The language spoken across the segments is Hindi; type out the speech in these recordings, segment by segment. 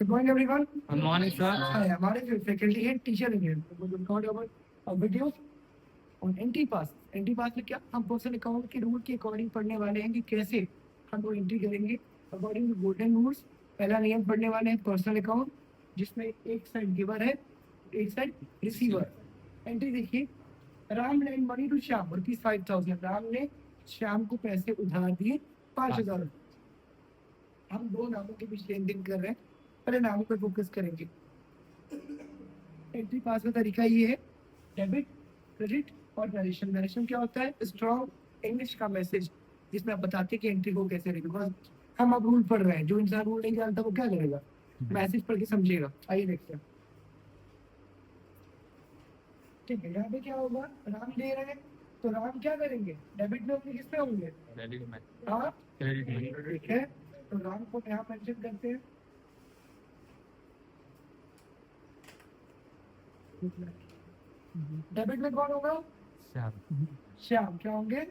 Good morning, everyone. Good morning, sir. Hi, हमारे जो फैकल्टी है टीचर हैं वो record our video on entry pass. Entry पास में क्या हम पर्सनल अकाउंट के रूल के अकॉर्डिंग पढ़ने वाले हैं कि कैसे हम वो एंट्री करेंगे अकॉर्डिंग टू गोल्डन रूल्स। पहला नियम पढ़ने वाले हैं पर्सनल अकाउंट, जिसमें एक साइड गिवर है, एक साइड रिसीवर। एंट्री देखिए, Ram lend money to Shyam ₹5,000। Ram ने श्याम को पैसे उधार दिए 5,000। हम दो नामों के बीच लेन देन कर रहे हैं, पहले नामों पर फोकस करेंगे। एंट्री पास का तरीका ये है, डेबिट, क्रेडिट और नरेशन। नरेशन क्या होता है? स्ट्रॉन्ग इंग्लिश का मैसेज, जिसमें आप बताते हैं कि एंट्री को कैसे करें। बिकॉज हम अब रूल पढ़ रहे हैं, जो इंसान रूल नहीं जानता वो क्या करेगा? मैसेज पढ़ के समझेगा। आइए देखते हैं। ठीक है, यहाँ पे क्या होगा, राम दे रहे हैं तो राम क्या करेंगे? डेबिट में होंगे, किस पे होंगे? क्रेडिट में। हाँ, क्रेडिट में। ठीक है, तो राम को यहाँ मेंशन करते हैं। डेबिट में कौन होगा? श्याम। श्याम। क्या होंगे?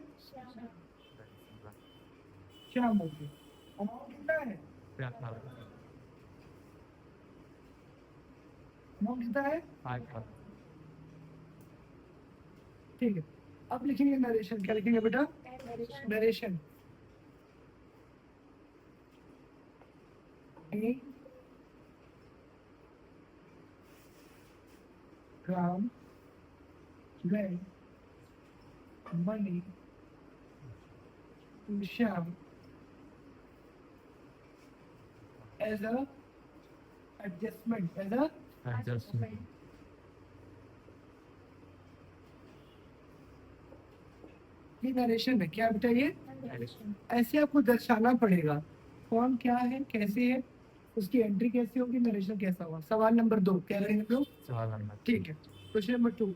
श्याम होंगे। अमाउंट कितना है? अमाउंट कितना है? 5,000। ठीक है, अब लिखेंगे नरेशन। क्या लिखेंगे बेटा? Narration. Ram lend money to Shyam as a adjustment, as a Adjustment. ये नरेशन है। क्या बेटा ये? ऐसे आपको दर्शाना पड़ेगा कौन क्या है, कैसे है, उसकी एंट्री कैसे होगी, नरेशन कैसा होगा। सवाल नंबर 2 क्या रहेंगे लोग? सवाल नंबर। ठीक है, क्वेश्चन नंबर 2।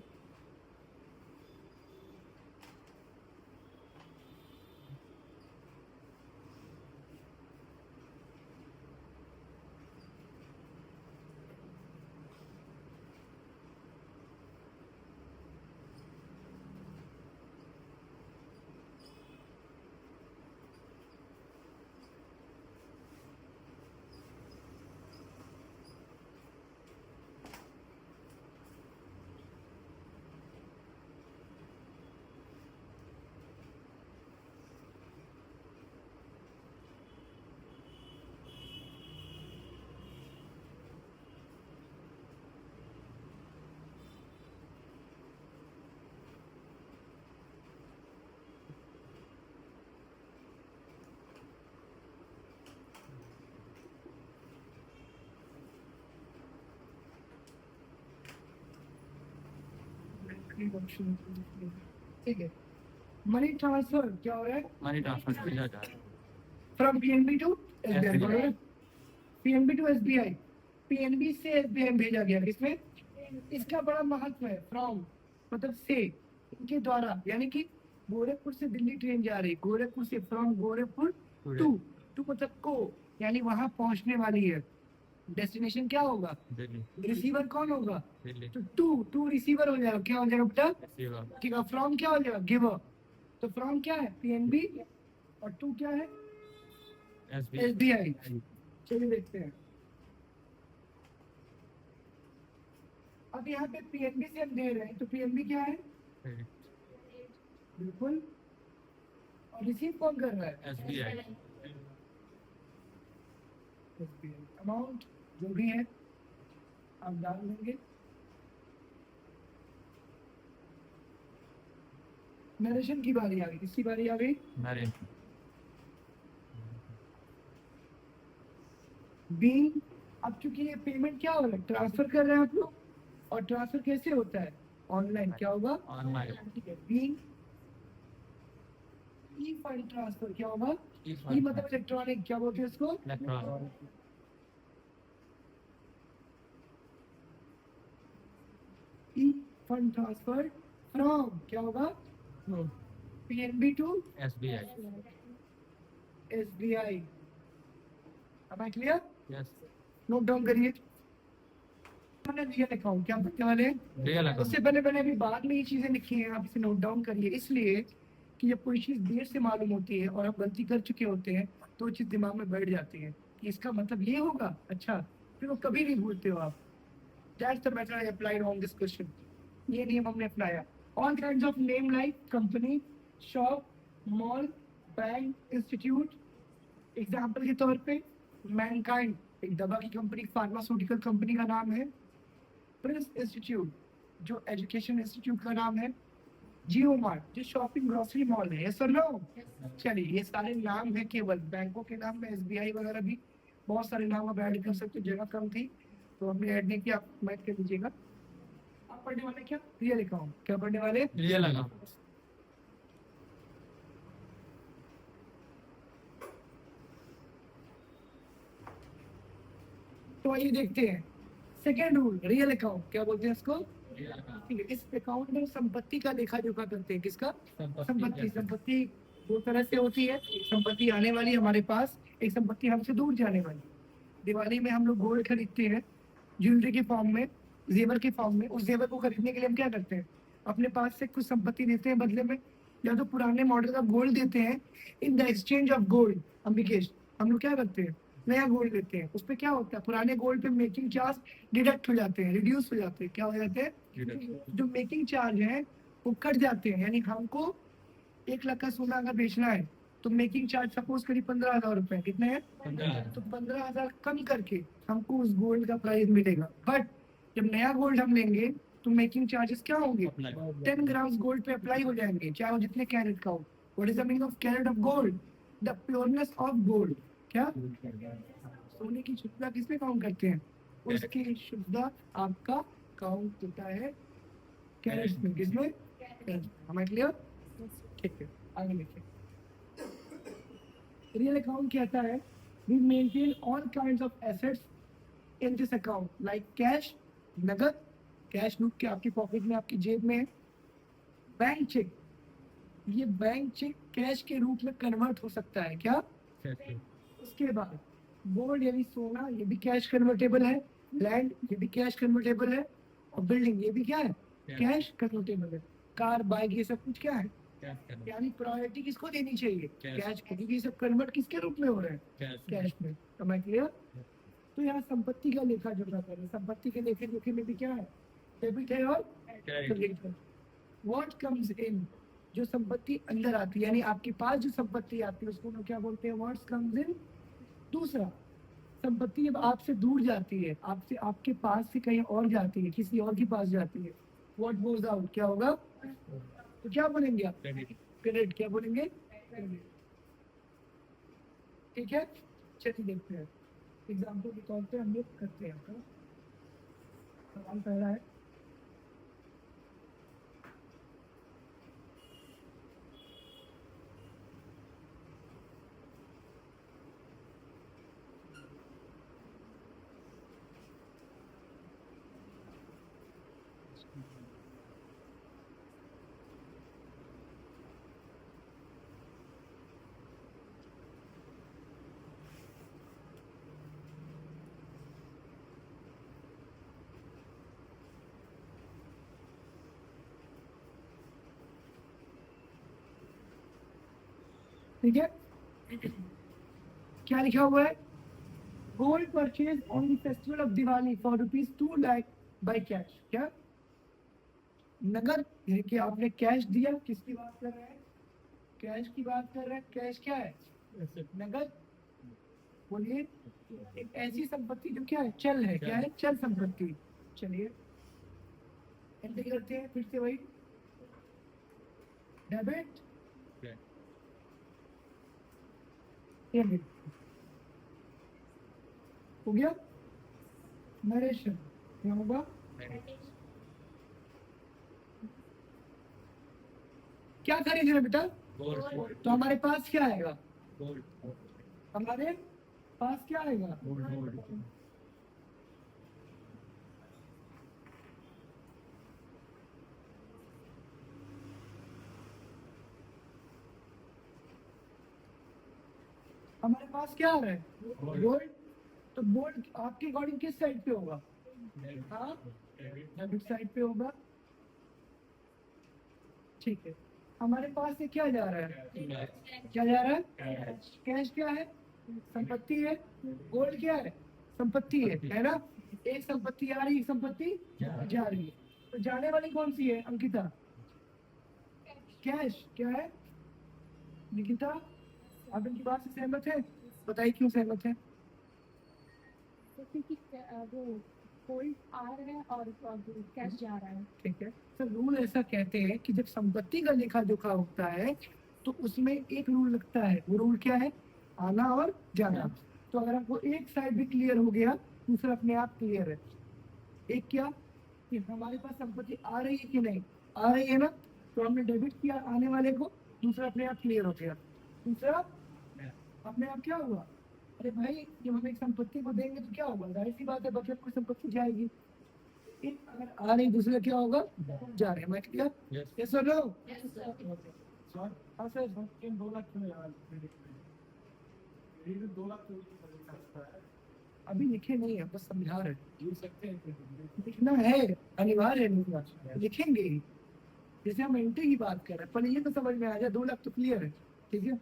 ठीक है, मनी ट्रांसफर क्या हो रहा है? मनी ट्रांसफर किया जा रहा है from PNB to SBI. SBI। PNB to SBI, PNB से एसबीआई भेजा गया। किसमें? इसका बड़ा महत्व है। फ्रॉम मतलब से, इनके द्वारा, यानी कि गोरखपुर से दिल्ली ट्रेन जा रही, गोरखपुर से, फ्रॉम गोरखपुर टू, टू मतलब को, यानी वहां पहुंचने वाली है। डेस्टिनेशन क्या होगा? दिल्ली। रिसीवर कौन होगा? दिल्ली। तो टू, टू रिसीवर हो जाएगा। क्या हो जाएगा बेटा? रिसीवर। ठीक है, फ्रॉम क्या हो जाएगा? गिवर। तो फ्रॉम क्या है? पीएनबी, और टू क्या है? एसबीआई। चलिए देखते हैं। अब यहाँ पे पीएनबी से हम दे रहे हैं, तो पीएनबी क्या है? बिल्कुल। और रिसीव कौन कर रहा है? SBI। एसबीआई। अमाउंट जो भी है आप डाल देंगे। नरेशन की बारी आ गई। किसकी बारी आ गई? नरेशन। बी, अब चूंकि ये पेमेंट क्या हो रहा है, ट्रांसफर कर रहे हैं आप लोग, और ट्रांसफर कैसे होता है? ऑनलाइन। क्या होगा? ऑनलाइन। ठीक है, बी ई फंड ट्रांसफर क्या होगा? ई E-fund मतलब इलेक्ट्रॉनिक, क्या बोलते हैं इसको? Electronic. E fund transfer from क्या होगा? PNB to SBI। एसबीआई। अब आई क्लियर? यस। नोट डाउन करिए। रियल अकाउंट क्या बताने वाले हैं? रियल उससे पहले मैंने अभी बाद में ये चीजें लिखी हैं, आप इसे नोट डाउन करिए। इसलिए कि जब कोई चीज देर से मालूम होती है और हम गलती कर चुके होते हैं, तो वो चीज दिमाग में बैठ जाती है कि इसका मतलब ये होगा। अच्छा, फिर वो कभी नहीं भूलते हो आप। That's the method I applied on this question. ये नियम हमने अपनाया। All kinds of name like company, shop, mall, bank, institute. Example के तौर पे मैनकाइंड एक दवा की कंपनी, फार्मास्यूटिकल कंपनी का नाम है। प्रिंस इंस्टीट्यूट जो एजुकेशन इंस्टीट्यूट का नाम है। जियो मार्ट जो शॉपिंग ग्रोसरी मॉल है। यस और नो? चलिए, ये सारे नाम है केवल बैंकों के नाम में। एसबीआई वगैरह भी बहुत सारे नाम आप ऐड कर सकते हो, जगह कम थी तो हमने ऐड नहीं किया, आप मैच कर लीजिएगा। आप पढ़ने वाले क्या? Real account. क्या पढ़ने वाले? Real account. तो आइए देखते हैं सेकेंड रूल रियल अकाउंट क्या बोलते हैं इसको। Real account. ठीक है, इस अकाउंट में संपत्ति का लेखा जोखा करते हैं। किसका? संपत्ति। जैसे संपत्ति दो तरह से होती है, एक संपत्ति आने वाली हमारे पास, एक संपत्ति हमसे दूर जाने वाली। दिवाली में हम लोग गोल्ड खरीदते हैं ज्वेलरी के फॉर्म में, जेवर के फॉर्म में। उस जेवर को खरीदने के लिए हम क्या करते हैं? अपने पास से कुछ संपत्ति देते हैं बदले में, या तो पुराने मॉडल का गोल्ड देते हैं। In the exchange of gold Ambikesh हम लोग क्या करते हैं? नया गोल्ड देते हैं। उस पर क्या होता है? पुराने गोल्ड पे मेकिंग चार्ज डिडक्ट हो जाते हैं, रिड्यूस हो जाते हैं। क्या हो जाते हैं? जो मेकिंग चार्ज है वो कट जाते हैं। यानी हमको 1 लाख का सोना अगर बेचना है तो मेकिंग चार्ज सपोज करिए 15,000 रुपए। कितने हैं? 15,000। तो 15,000 कम करके हमको उस गोल्ड का प्राइस मिलेगा। बट जब नया गोल्ड हम लेंगे तो मेकिंग चार्जेस क्या होंगे? 10 ग्राम गोल्ड पे अप्लाई हो जाएंगे, चाहे वो जितने कैरेट का हो। What is the meaning of carat of gold? The pureness of gold. क्या? सोने की शुद्धता किसमें काउंट करते हैं? उसकी शुद्धता आपका काउंट होता है कैरेट्स में। किसमें? हमें क्लियर? ठीक है, आगे देखिए। रियल अकाउंट कहता है we maintain all kinds of assets in this account like cash, नगद। कैश लूट के आपकी पॉकेट में, आपकी जेब में है। बैंक चेक, ये बैंक चेक कैश के रूप में कन्वर्ट हो सकता है। क्या? उसके बाद गोल्ड यानी सोना, ये भी कैश कन्वर्टेबल है। लैंड, ये भी कैश कन्वर्टेबल है। और बिल्डिंग, ये भी क्या है? कैश कन्वर्टेबल है। कार, बाइक, ये सब कुछ क्या है? यानी प्रायोरिटी किसको देनी चाहिए? कैश को, क्योंकि ये सब कन्वर्ट किसके रूप में हो रहा है? कैश में। तो मैं क्लियर? तो यहाँ संपत्ति का लेखा जोखा करें। संपत्ति के लेखे जोखे में भी क्या है? डेबिट है और क्रेडिट है। व्हाट कम्स इन, जो संपत्ति अंदर आती है, यानी आपके पास जो संपत्ति आती है उसको लोग क्या बोलते हैं? What's comes in. दूसरा, संपत्ति जब आपसे दूर जाती है, आपसे, आपके पास से कहीं और जाती है, किसी और के पास जाती है, व्हाट गोज आउट क्या होगा? तो क्या बोलेंगे आप? क्रेडिट। क्या बोलेंगे? ठीक है, चलिए देखते हैं। एग्जाम्पल के तौर पे हम लोग करते हैं। आपका सवाल पहला है, ठीक है, क्या लिखा हुआ है? Gold purchase on the festival of Diwali for ₹2 lakh by cash. क्या? नगद, यानी कि आपने कैश दिया। किसकी बात कर रहे हैं? कैश की बात कर रहे हैं। कैश क्या है? नगद। बोलिए, एक ऐसी संपत्ति जो क्या है? चल है। क्या है? चल संपत्ति। चलिए एंट्री करते हैं फिर से वही डेबिट क्रेडिट। हो गया? नरेशन क्या होगा? क्या खरीद रहे हैं बेटा? तो हमारे पास क्या आएगा? हमारे पास क्या आएगा? हमारे पास क्या आ रहा है? गोल्ड। तो गोल्ड आपके अकॉर्डिंग किस साइड पे होगा? हाँ, डेबिट साइड पे होगा। ठीक है, हमारे पास से क्या जा रहा है? क्या जा रहा है? कैश क्या है? संपत्ति है। गोल्ड क्या है? संपत्ति है ना? एक संपत्ति आ रही, एक संपत्ति जा रही है। तो जाने वाली कौन सी है अंकिता? कैश। क्या है निकिता? आप इनकी बात से सहमत है? बताइए क्यों सहमत है? क्योंकि वो गोल्ड आ रहा है और कैश जा रहा है। ठीक है सर, रूल ऐसा कहते हैं कि जब संपत्ति का लेखा जोखा होता है तो उसमें एक रूल लगता है। वो रूल क्या है? आना और जाना। तो अगर आपको एक साइड भी क्लियर हो गया, दूसरा अपने आप क्लियर है। एक क्या कि हमारे पास संपत्ति आ रही है कि नहीं, आ रही है ना, तो हमने डेबिट किया आने वाले को, दूसरा अपने आप क्लियर हो गया। दूसरा अपने आप क्या हुआ? अरे भाई जब हम एक संपत्ति को देंगे तो क्या होगा? जाहिर सी बात है बचत को संपत्ति जाएगी। एक अगर आ रही, दूसरा क्या होगा? जा रहे हैं। मैं क्लियर? Yes. यस और नो? Sir. हाँ सर। 2 लाख क्यों यार? ये 2 लाख क्यों सकता है? अभी लिखे नहीं है, बस समझा रहे हैं। लिख सकते हैं लिखना है, अनिवार्य है लिखना, लिखेंगे ही। जैसे हम एंट्री की बात कर रहे हैं, पर ये तो समझ में आ जाए 2 लाख तो क्लियर है। ठीक है,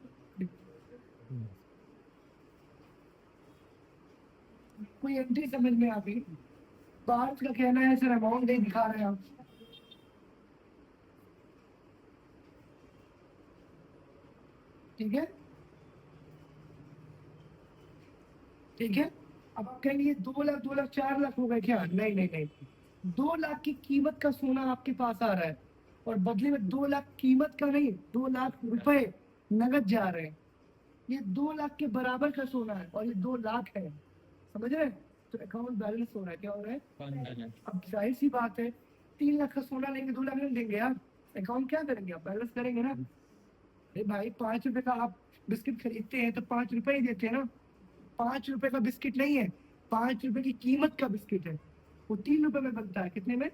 कोई एंट्री समझ में आ गई? पार्थ का कहना है सर अमाउंट नहीं दिखा रहे हैं आप। ठीक है, ठीक है। अब आप कहेंगे ये 2 लाख 2 लाख 4 लाख हो गए क्या? नहीं नहीं नहीं, 2 लाख की कीमत का सोना आपके पास आ रहा है और बदले में 2 लाख कीमत का नहीं, 2 लाख रुपए नगद जा रहे हैं। ये 2 लाख के बराबर का सोना है और ये 2 लाख है, समझ रहे हैं? तो अकाउंट बैलेंस हो रहा है। क्या हो रहा है? 5,000. अब जाहिर सी बात है 3 लाख का सोना लेंगे 2 लाख नहीं देंगे यार, अकाउंट क्या करेंगे? आप बैलेंस करेंगे ना। अरे भाई 5 रुपए का आप बिस्किट खरीदते हैं तो 5 रुपए ही देते हैं ना। 5 रुपए का बिस्किट नहीं है, 5 रुपए की कीमत का बिस्किट है। वो 3 रुपए में बनता है, कितने में?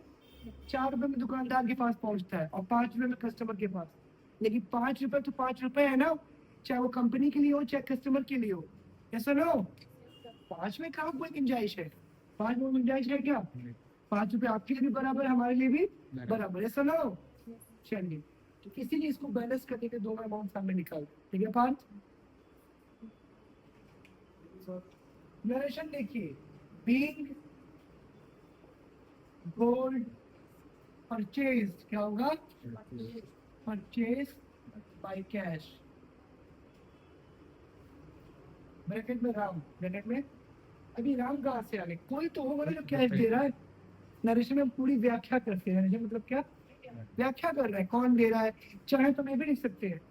4 रुपए में दुकानदार के पास पहुंचता है और 5 रुपए में कस्टमर के पास। लेकिन 5 रुपए तो 5 रुपए है ना, चाहे वो कंपनी के लिए हो चाहे कस्टमर के लिए हो। ऐसा ना हो 5 में कहाँ कोई गुंजाइश है? 5 में गुंजाइश है क्या? 5 रुपए आपके लिए भी बराबर है, हमारे लिए भी बराबर। ऐसा ना हो। चलिए, तो इसीलिए इसको बैलेंस करने के दोनों अमाउंट सामने निकाल। ठीक है पार्थ? नरेशन देखिए, बीइंग गोल्ड परचेज क्या होगा? परचेज बाय कैश, ब्रैकेट में राम, ब्रैकेट में। अभी राम कहाँ से आ गए? कोई तो होगा ना जो कैश दे रहा है। नरेशन में हम पूरी व्याख्या करते हैं। नरेशन मतलब क्या? व्याख्या कर रहे हैं कौन दे रहा है। चाहे तो मैं भी लिख सकते हैं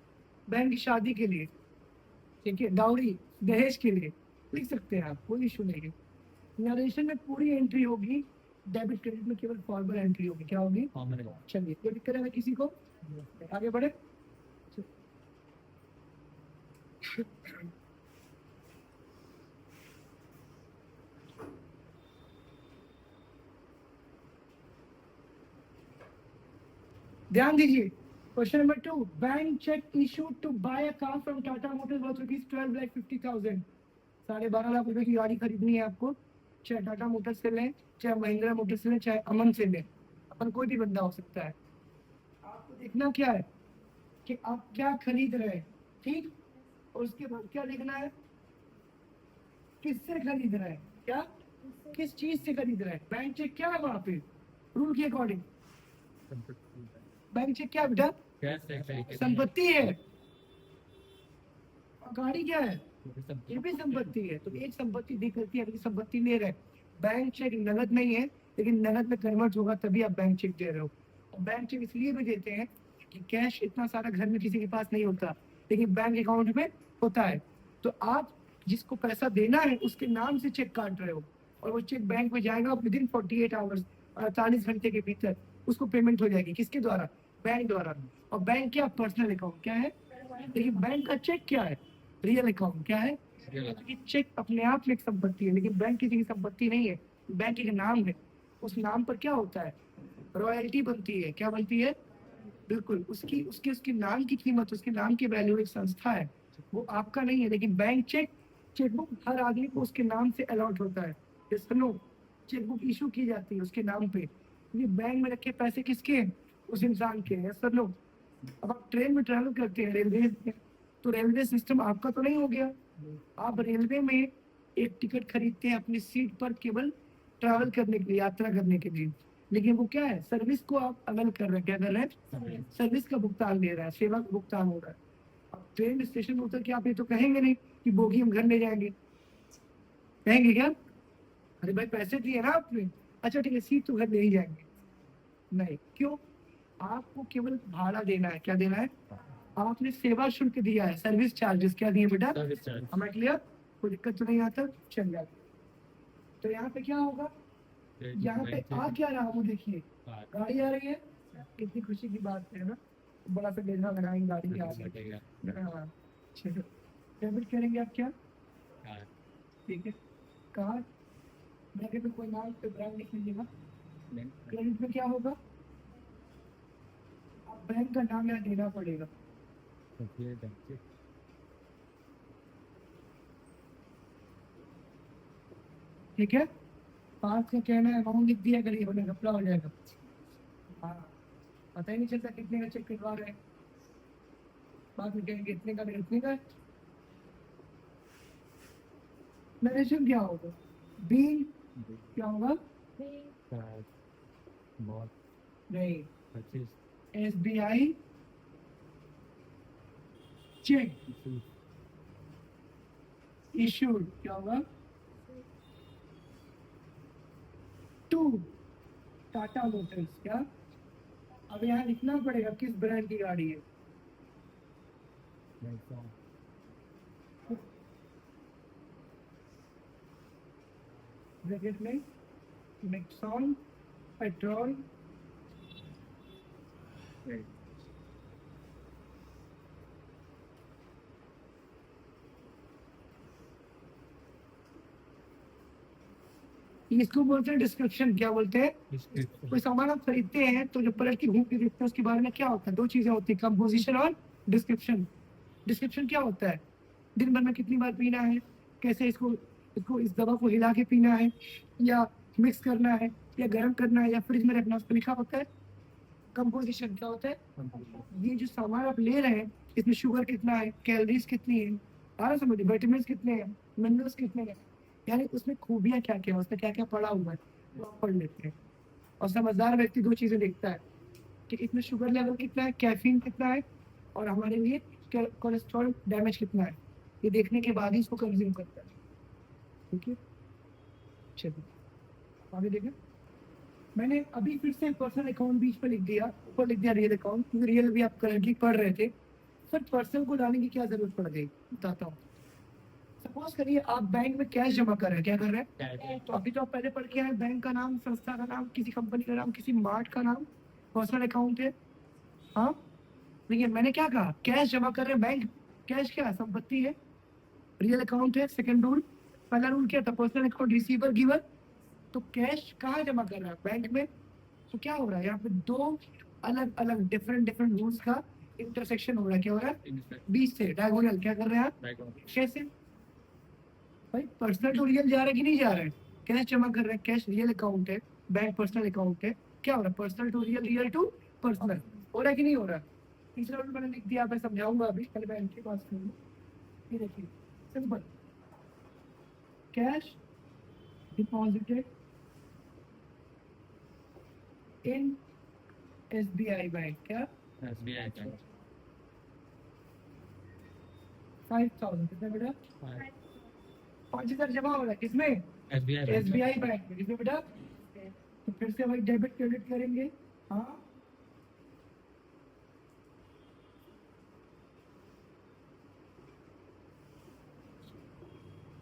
बहन की शादी के लिए, ठीक है, डाउरी दहेज के लिए लिख सकते हैं आप, कोई इशू नहीं है। नरेशन में पूरी एंट्री होगी, डेबिट क्रेडिट में केवल फॉर्मल एंट्री होगी। क्या होगी? चलिए, कोई दिक्कत है किसी को? आगे बढ़े। ध्यान दीजिए, question number 2, bank cheque issued to buy a car from Tata motors worth ₹12,50,000। 12.5 lakh रुपए की गाड़ी खरीदनी है आपको, चाहे टाटा मोटर्स से लें, चाहे महिंद्रा मोटर्स से लें, चाहे अमन से लें। अपन कोई भी बंदा हो सकता है। आपको देखना क्या है कि आप क्या खरीद रहे हैं, ठीक? और उसके बाद क्या लिखना है? किससे खरीद रहे हैं? क्या किस चीज से खरीद रहे हैं? बैंक चेक क्या है वहां पे रूल के अकॉर्डिंग? बैंक चेक क्या है बेटा? संपत्ति है। और गाड़ी क्या है? ये भी संपत्ति है। तो एक संपत्ति दी करती है, अगली संपत्ति ले रहे हैं। बैंक चेक नगद नहीं है, लेकिन नगद में कन्वर्ट होगा तभी आप बैंक चेक दे रहे हो। और बैंक चेक इसलिए भी देते हैं कि कैश इतना सारा घर में किसी के पास नहीं होता, लेकिन बैंक अकाउंट में होता है। तो आप जिसको पैसा देना है उसके नाम से चेक काट रहे हो और वो चेक बैंक में जाएगा विदिन 48 आवर्स, 48 घंटे के भीतर उसको पेमेंट हो जाएगी। किसके द्वारा? बैंक द्वारा। और बैंक क्या? पर्सनल अकाउंट क्या है? लेकिन बैंक का चेक क्या है? रियल अकाउंट क्या है? चेक अपने आप में एक संपत्ति है, लेकिन बैंक की संपत्ति नहीं है। बैंक एक नाम है, उस नाम पर क्या होता है? रॉयल्टी बनती है। क्या बनती है? बिल्कुल, उसकी उसके उसके नाम की कीमत, उसके नाम की वैल्यू एक संस्था है, वो आपका नहीं है। लेकिन बैंक चेकबुक हर आदमी को उसके नाम से अलॉट होता है। सुनो, चेकबुक इशू की जाती है उसके नाम पे। ये बैंक में रखे पैसे किसके हैं? उस इंसान के हैं। सर लोग, अब आप ट्रेन में ट्रैवल करते हैं रेलवे में, तो रेलवे सिस्टम आपका तो नहीं हो गया। आप रेलवे में एक टिकट खरीदते हैं अपनी सीट पर केवल ट्रैवल करने के लिए, यात्रा करने के लिए, लेकिन वो क्या है, सर्विस को आप अवेल कर रहे हैं, क्या कर रहे हैं, सर्विस का भुगतान ले रहा है, सेवा का भुगतान हो रहा है। अब ट्रेन स्टेशन में उतर के आप ये तो कहेंगे नहीं कि बोगी हम घर ले जाएंगे, कहेंगे क्या, अरे भाई पैसे दिए ना आपने, अच्छा ठीक है सीट तो घर ले ही जाएंगे, नहीं, क्यों, आपको केवल भाड़ा देना है, क्या देना है, आपने सेवा शुल्क दिया है, सर्विस चार्जेस क्या दिए बेटा, सर्विस चार्ज हमें क्लियर, कोई दिक्कत तो नहीं आता, चल जाते। तो यहाँ पे क्या होगा, यहाँ पे आ क्या रहा वो देखिए, गाड़ी आ रही है, कितनी खुशी की बात है ना, बड़ा सा गजरा लगाएंगे गाड़ी आ रही है, हाँ, चलो डेबिट करेंगे आप क्या, ठीक है, कार्ड, ब्रैकेट में कोई नाम पे ब्रांड लिख लीजिएगा, क्रेडिट में क्या होगा, आप बैंक का नाम यहाँ देना पड़ेगा, ठीक है, पाँच का कहना है अमाउंट लिख दिया करिए, वरना घपला हो जाएगा, हाँ, पता ही नहीं चलता कितने का चेक करवा रहे हैं, बाद में कहेंगे इतने का नहीं, इतने का है। नरेशन क्या होगा, बिल क्या होगा, नहीं, SBI चेक इशूड क्या होगा, टू टाटा मोटर्स, क्या, अब यहाँ लिखना पड़ेगा किस ब्रांड की गाड़ी है, ब्रैकेट में नेक्सॉन पेट्रोल, इसको बोलते हैं डिस्क्रिप्शन, क्या बोलते हैं, कोई सामान आप खरीदते हैं तो जो पलट के घूम के देखते हैं उसके बारे में क्या होता है, दो चीजें होती है, कंपोजिशन और डिस्क्रिप्शन। डिस्क्रिप्शन क्या होता है, दिन भर में कितनी बार पीना है, कैसे इसको इसको इस दवा को हिला के पीना है, या मिक्स करना है, या गर्म करना है, या फ्रिज में रखना, उस पर लिखा होता है। कंपोजिशन क्या होता है, ये जो सामान आप ले रहे हैं इसमें शुगर कितना है, कैलोरीज कितनी है, आ रहा समझ, विटामिन कितने हैं, मिनरल्स कितने हैं, यानी उसमें खूबियां क्या क्या है, उसमें क्या क्या पड़ा हुआ है, वो आप पढ़ लेते हैं। और समझदार व्यक्ति दो चीजें देखता है कि इसमें शुगर लेवल कितना है, कैफीन कितना है, और हमारे लिए कोलेस्ट्रॉल डैमेज कितना है, ये देखने के बाद ही इसको कंज्यूम करता है, ठीक है। चलिए आगे देखें, मैंने अभी फिर से पर्सनल अकाउंट बीच पर लिख दिया, ऊपर लिख दिया रियल अकाउंट, क्योंकि रियल भी आप करंटली पढ़ रहे थे, सर पर्सनल को डालने की क्या जरूरत पड़ गई, बताता हूँ। सपोज करिए आप बैंक में कैश जमा कर रहे हैं, क्या कर रहे हैं, तो अभी तो आप पहले पढ़ के आए, बैंक का नाम, संस्था का नाम, किसी कंपनी का नाम, किसी मार्ट का नाम, पर्सनल अकाउंट है, हाँ, लेकिन मैंने क्या कहा, कैश जमा कर रहे हैं बैंक, कैश क्या है, संपत्ति है, रियल अकाउंट है, सेकंड रूल, पहला रूल क्या था, पर्सनल अकाउंट रिसीवर गिवर, तो कैश कहाँ जमा कर रहा है, बैंक में, तो क्या हो रहा है, यहाँ पे दो अलग अलग डिफरेंट रूल्स का इंटरसेक्शन हो रहा है, क्या हो रहा है, बीच से डायगोनल, क्या कर रहे हैं आप, कैसे, भाई पर्सनल टू रियल जा रहा है कि नहीं जा रहा है, कैश जमा कर रहे हैं, कैश रियल अकाउंट है, बैंक पर्सनल अकाउंट है, क्या हो रहा है, personal to real, real to personal, हो रहा है कि नहीं हो रहा है। तीसरा रूल मैंने लिख दिया, मैं समझाऊंगा अभी, पहले मैं एंट्री पास करूंगा, ये देखिए simple, cash deposited in SBI bank, क्या 5,000 कितना बेटा, 5,000 जमा हो रहा है, किसमें, SBI बैंक में, किसमें बेटा, तो फिर से भाई डेबिट क्रेडिट करेंगे, हाँ,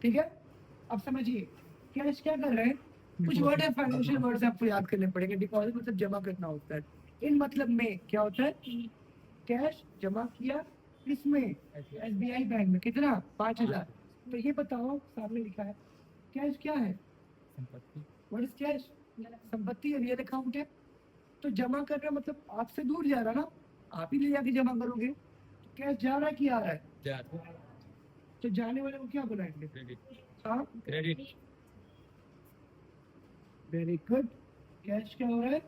ठीक है। अब समझिए कैश क्या कर रहे हैं, कुछ वर्ड है, फाइनेंशियल वर्ड्स आपको याद करने पड़ेंगे, डिपॉजिट मतलब जमा करना होता है, इन मतलब में क्या होता है, कैश जमा किया इसमें SBI बैंक में, कितना, 5,000, तो ये बताओ, सामने लिखा है कैश क्या है, व्हाट इज कैश, संपत्ति है, रियल अकाउंट है, तो जमा कर रहा मतलब आपसे दूर जा रहा ना, आप ही ले जाके जमा करोगे, तो कैश जा रहा है कि आ रहा है, तो जाने वाले को क्या बुलाएंगे, हाँ, क्रेडिट वेरी गुड, कैश क्या हो रहा है,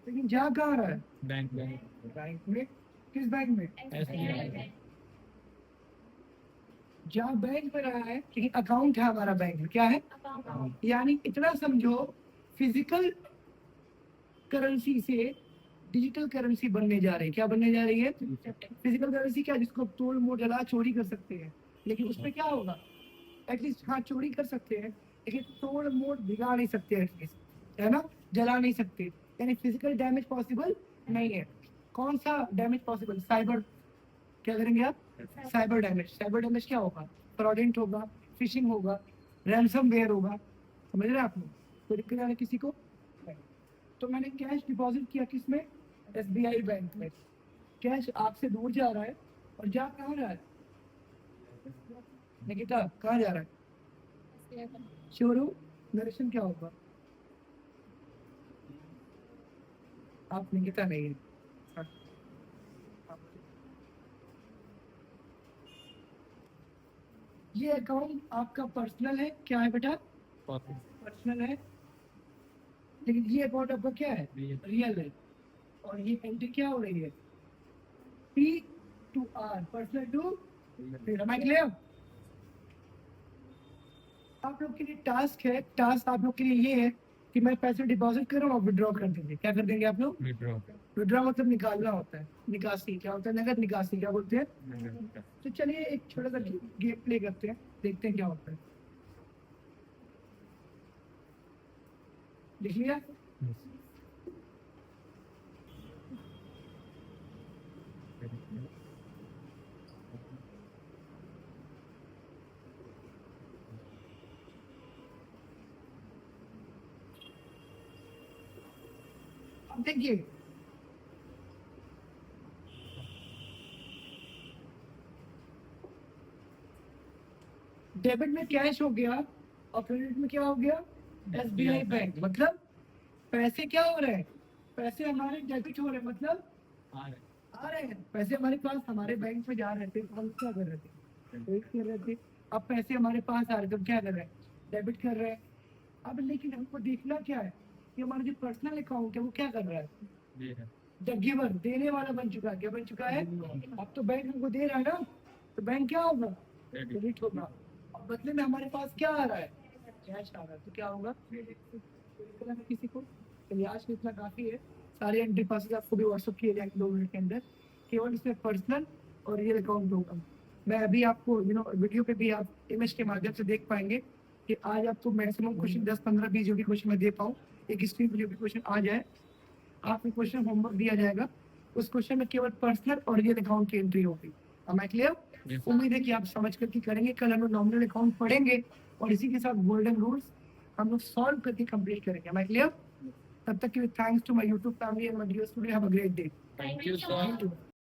लेकिन जा कहाँ रहा है, बैंक बैंक में, किस बैंक में, SBI जहाँ बैंक में रहा है लेकिन अकाउंट है हमारा बैंक में, क्या है? यानी इतना समझो, फिजिकल करेंसी से डिजिटल करेंसी बनने जा रही है। क्या बनने जा रही है? फिजिकल करेंसी क्या, जिसको आप तोड़ मोड़ जला चोरी कर सकते हैं, लेकिन उसमें क्या होगा? एटलीस्ट हाँ चोरी कर सकते हैं, लेकिन तोड़ मोड़ भिगा नहीं सकते एटलीस्ट, है ना? जला नहीं सकते, यानी फिजिकल डैमेज पॉसिबल नहीं है। कौन सा डैमेज पॉसिबल? साइबर। क्या करेंगे आप? Cyber damage. साइबर डैमेज क्या होगा? फ्रॉडेंट होगा, फिशिंग होगा, रैंसमवेयर होगा। समझ रहे हैं आप लोग? कोई दिक्कत आ रही किसी को? नहीं। तो मैंने कैश डिपॉजिट किया किसमें? एसबीआई बैंक में। कैश आपसे दूर जा रहा है और जा कहाँ रहा है? निकिता कहाँ जा रहा है? श्योर नरेशन क्या होगा? आप निकिता नहीं है। ये अकाउंट आपका पर्सनल है, क्या है बेटा? पर्सनल है, लेकिन ये अकाउंट आपका क्या है? रियल है। और ये एंट्री क्या हो रही है? P to R, personal to फिर। am I clear? आप लोग के लिए टास्क है, टास्क आप लोग के लिए ये है कि मैं पैसे डिपॉजिट कर रहा हूँ और विड्रॉ कर देंगे। क्या कर देंगे आप लोग? विड्रॉ मतलब निकालना होता है, निकासी। क्या होता है? नगद निकासी। क्या बोलते हैं? तो चलिए एक छोटा सा गेम प्ले करते हैं, देखते हैं क्या होता है। लिख लिया? अब देखिए, डेबिट में कैश हो गया और क्रेडिट में क्या हो गया? SBI bank. मतलब पैसे क्या हो रहे हैं? पैसे हमारे डेबिट हो रहे हैं, मतलब आ रहे हैं पैसे हमारे पास, हमारे बैंक में जा रहे थे, हम क्या कर रहे थे? क्रेडिट कर रहे थे। अब पैसे हमारे पास आ रहे थे, हम क्या कर रहे हैं? डेबिट कर रहे हैं। अब लेकिन हमको देखना क्या है कि हमारा जो पर्सनल अकाउंट है वो क्या कर रहा है? द गिवर, देने वाला बन चुका है। क्या बन चुका है? अब तो बैंक हमको दे रहा है ना, तो बैंक क्या होगा? क्रेडिट होगा। अब बदले में हमारे पास क्या आ रहा है? कैश आ रहा है, तो क्या होगा? किसी को? चलिए आज के इतना काफी है। सारे एंट्री पासेस आपको भी व्हाट्सअप किए जाएंगे 2 मिनट के अंदर। केवल इसमें पर्सनल और रियल अकाउंट होगा। मैं अभी आपको वीडियो पे भी आप इमेज के माध्यम से देख पाएंगे कि आज आपको मैक्सिमम क्वेश्चन 10 15 20 जो भी क्वेश्चन मैं दे पाऊँ, एक स्क्रीन पर जो भी क्वेश्चन आ जाए, आपको क्वेश्चन होमवर्क दिया जाएगा। उस क्वेश्चन में केवल पर्सनल और रियल अकाउंट की एंट्री होगी। am I clear? उम्मीद है कि आप समझ करके करेंगे। कल हम लोग नॉमिनल अकाउंट पढ़ेंगे और इसी के साथ गोल्डन रूल्स हम लोग सॉल्व करके कंप्लीट करेंगे। am I clear? तब तक के लिए thanks to my YouTube family and my dear student. Have a great day. Thank you, sir.